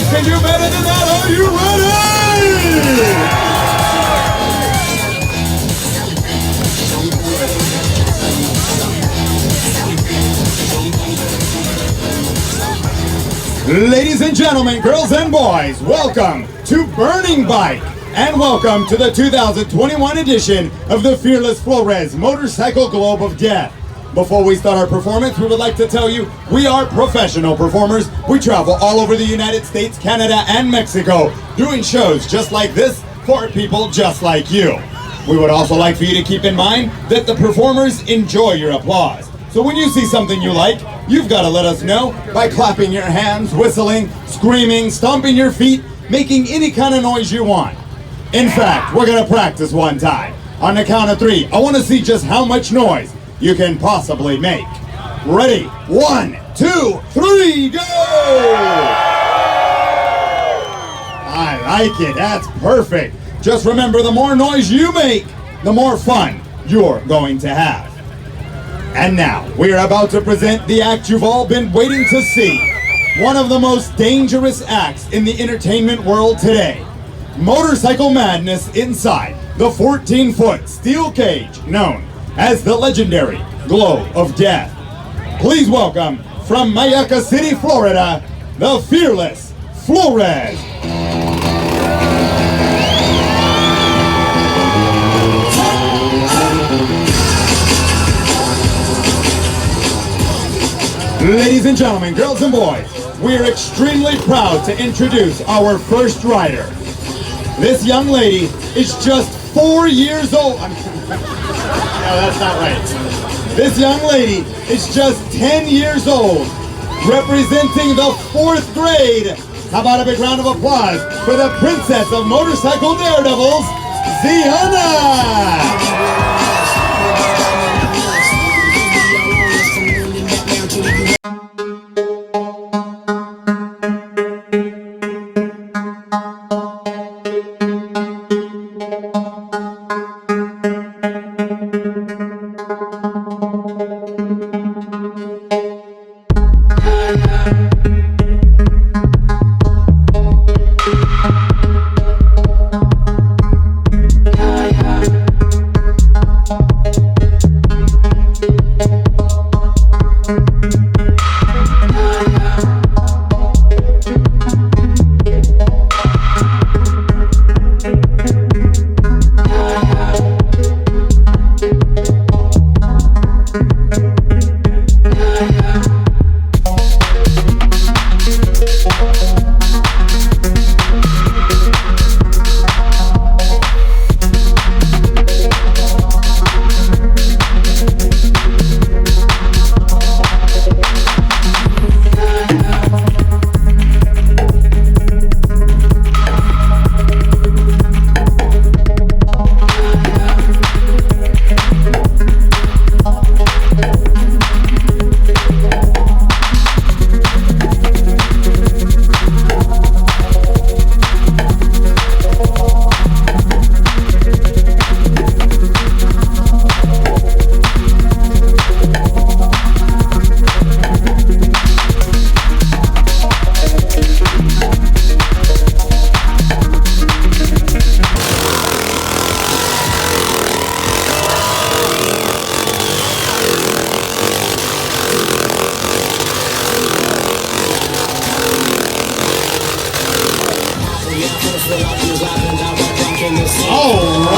can do better than that. Are you ready? Ladies and gentlemen, girls and boys, welcome to Burning Bike. And welcome to the 2021 edition of the Fearless Flores Motorcycle Globe of Death. Before we start our performance, we would like to tell you we are professional performers. We travel all over the United States, Canada, and Mexico, doing shows just like this for people just like you. We would also like for you to keep in mind that the performers enjoy your applause. So when you see something you like, you've got to let us know by clapping your hands, whistling, screaming, stomping your feet, making any kind of noise you want. In fact, we're going to practice one time. On the count of 3, I want to see just how much noise you can possibly make. Ready? 1, 2, 3, go! I like it. That's perfect. Just remember, the more noise you make, the more fun you're going to have. And now, we are about to present the act you've all been waiting to see. One of the most dangerous acts in the entertainment world today. Motorcycle madness inside the 14-foot steel cage known as the legendary Globe of Death. Please welcome, from Mayaca City, Florida, the Fearless Flores. Ladies and gentlemen, girls and boys, we are extremely proud to introduce our first rider. This young lady is just 4 years old. No, that's not right. This young lady is just 10 years old, representing the 4th grade. How about a big round of applause for the princess of motorcycle daredevils, Ziana! All